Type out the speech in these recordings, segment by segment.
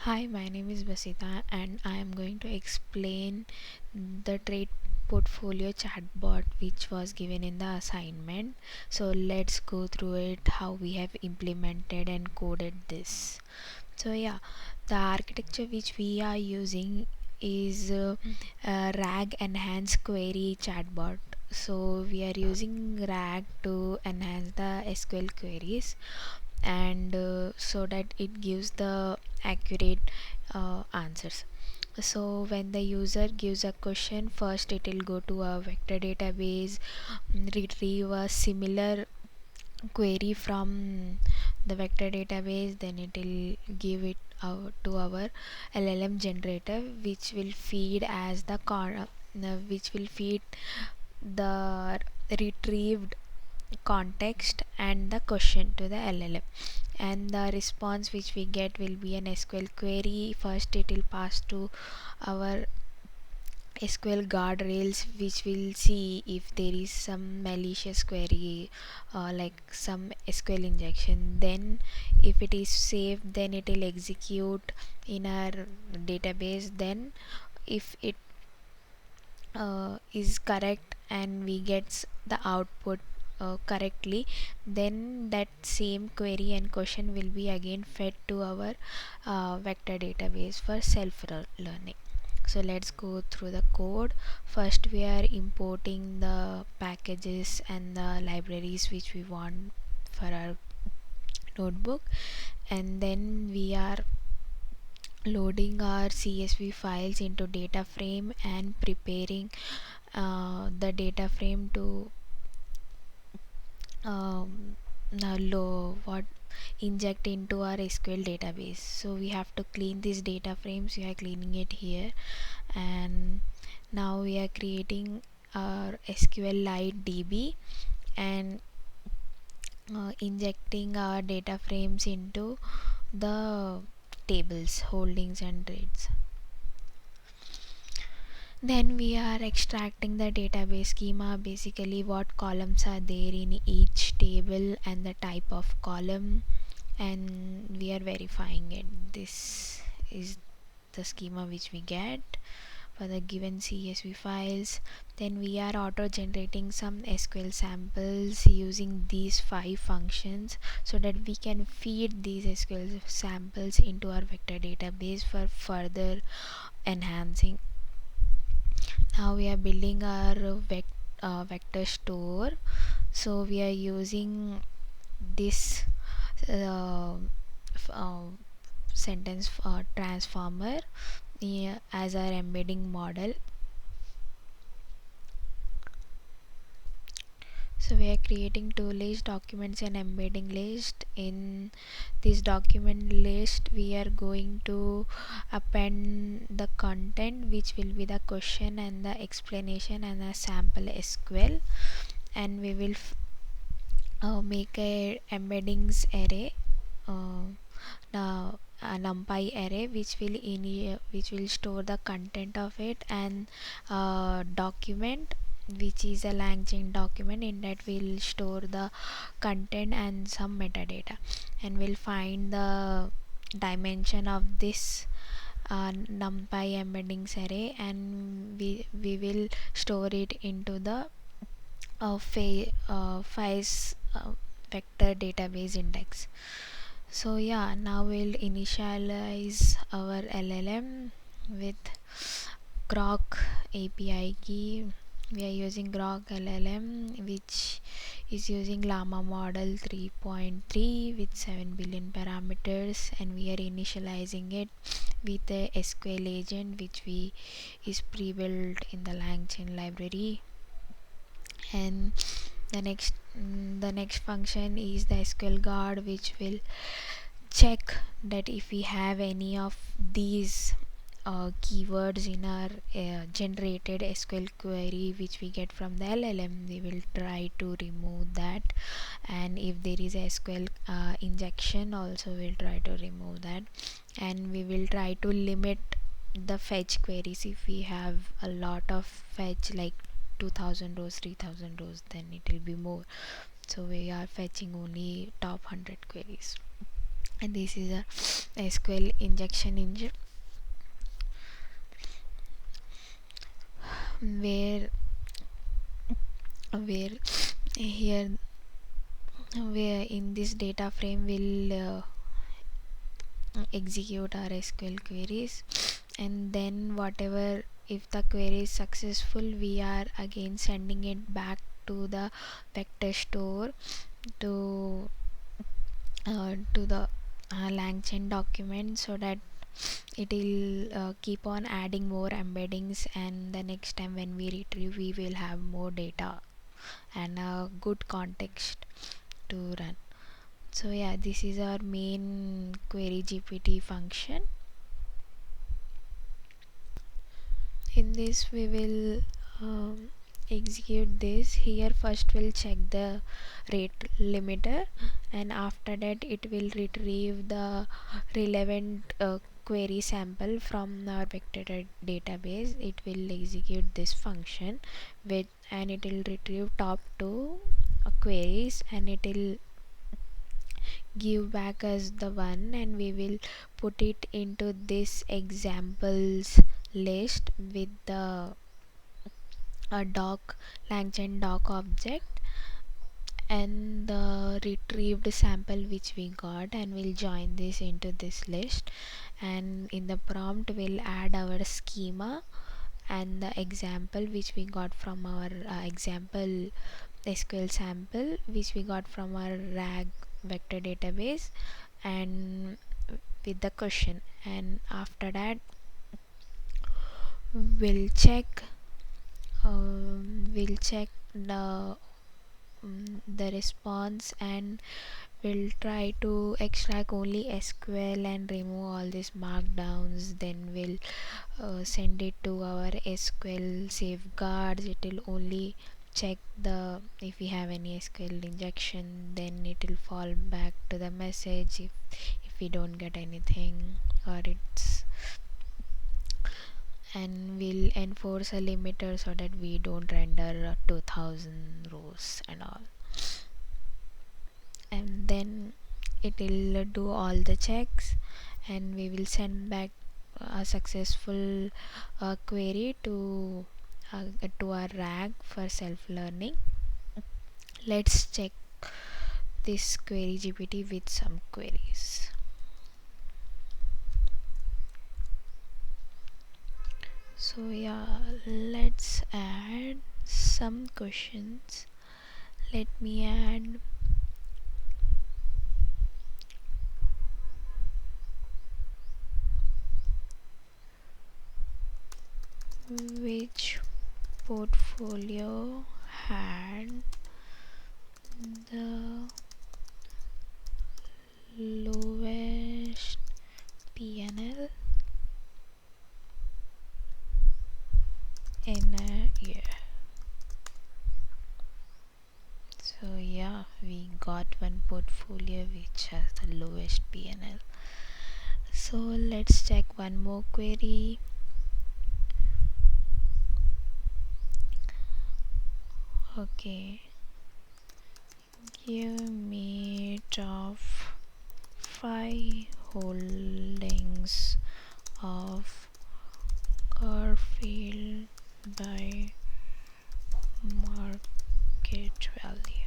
Hi, my name is Basita and I am going to explain the trade portfolio chatbot which was given in the assignment. So let's go through it, how we have implemented and coded this. So yeah, the architecture which we are using is RAG enhanced query chatbot. So we are using RAG to enhance the SQL queries, and so that it gives the accurate answers. So when the user gives a question, first it will go to a vector database, retrieve a similar query from the vector database, then it will give it out to our LLM generator, which will feed as the which will feed the retrieved context and the question to the LLM, and the response which we get will be an SQL query. First it will pass to our SQL guardrails, which will see if there is some malicious query, like some SQL injection. Then if it is saved, then it will execute in our database. Then if it is correct and we get the output correctly, then that same query and question will be again fed to our vector database for self learning. So let's go through the code. First we are importing the packages and the libraries which we want for our notebook, and then we are loading our CSV files into data frame and preparing the data frame to what inject into our SQL database. So we have to clean these data frames. We are cleaning it here, and now we are creating our SQLite DB and injecting our data frames into the tables, holdings and trades. Then we are extracting the database schema, basically what columns are there in each table and the type of column, and we are verifying it. This is the schema which we get for the given CSV files. Then we are auto generating some SQL samples using these 5 functions, so that we can feed these SQL samples into our vector database for further enhancing. Now we are building our vector store. So we are using this uh, sentence transformer, yeah, as our embedding model. So we are creating two list, documents and embedding list. In this document list we are going to append the content, which will be the question and the explanation and a sample SQL, and we will make a embeddings array, now a numpy array which will store the content of it, and document which is a LangChain document. In that we'll store the content and some metadata, and we'll find the dimension of this numpy embeddings array, and we will store it into the files vector database index. So yeah, now we'll initialize our LLM with Groq API key. We are using Groq LLM, which is using Llama model 3.3 with 7 billion parameters, and we are initializing it with a SQL agent which we is pre-built in the LangChain library. And the next function is the SQL guard, which will check that if we have any of these keywords in our generated SQL query which we get from the LLM, we will try to remove that, and if there is a SQL injection also we'll try to remove that, and we will try to limit the fetch queries. If we have a lot of fetch, like 2000 rows, 3000 rows, then it will be more. So we are fetching only top 100 queries. and this is a SQL injection engine where where here where in this data frame will execute our SQL queries, and then whatever, if the query is successful, we are again sending it back to the vector store to the LangChain document, so that it will keep on adding more embeddings, and the next time when we retrieve we will have more data and a good context to run. So yeah, this is our main query GPT function. In this we will execute this. Here first we'll check the rate limiter, and after that it will retrieve the relevant query sample from our vector database. It will execute this function with, and it will retrieve top two queries, and it will give back us the one, and we will put it into this examples list with the doc LangChain doc object and the retrieved sample which we got, and we'll join this into this list, and in the prompt we'll add our schema and the example which we got from our example SQL sample which we got from our RAG vector database, and with the question, and after that we'll check the response, and we'll try to extract only SQL and remove all these markdowns. Then we'll send it to our SQL safeguards. It will only check the, if we have any SQL injection, then it will fall back to the message if we don't get anything, or it's, and we'll enforce a limiter so that we don't render 2000 rows and all, and then it will do all the checks, and we will send back a successful query to our RAG for self-learning. Let's check this query GPT with some queries. So yeah, let's add some questions. Let me add which portfolio had the lowest PNL in a year. So yeah, we got one portfolio which has the lowest PNL. So let's check one more query. Okay, give me top 5 holdings of Garfield by market value.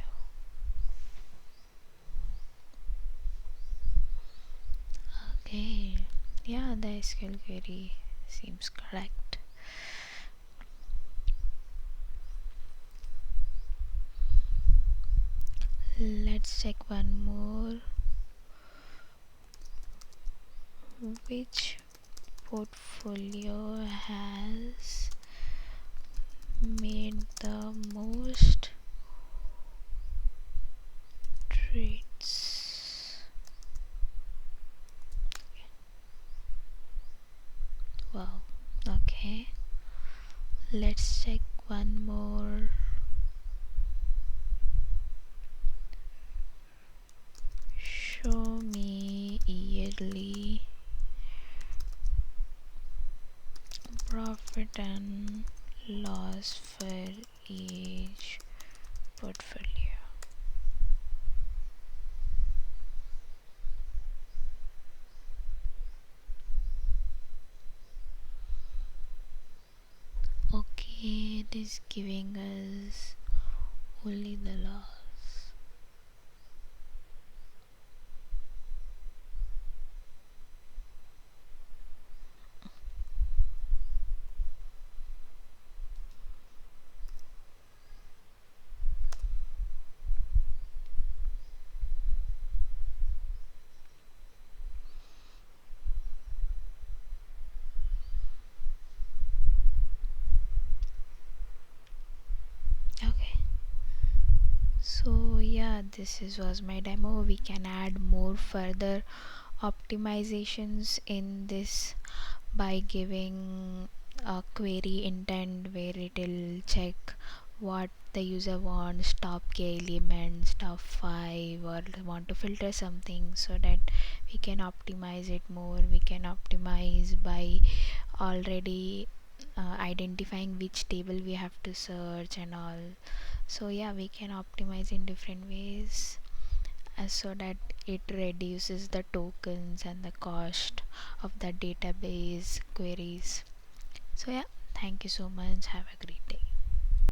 Okay, yeah, the SQL query seems correct. Let's check one more. Which portfolio has made the most trades? Wow, okay. Let's check one more. Show me yearly profit and loss for each portfolio. it is giving us only the loss. Okay, so yeah, was my demo. We can add more further optimizations in this by giving a query intent where it will check what the user wants, top k elements, top 5, or want to filter something, so that we can optimize it more. We can optimize by already identifying which table we have to search and all. So yeah, we can optimize in different ways so that it reduces the tokens and the cost of the database queries. So yeah, thank you so much. Have a great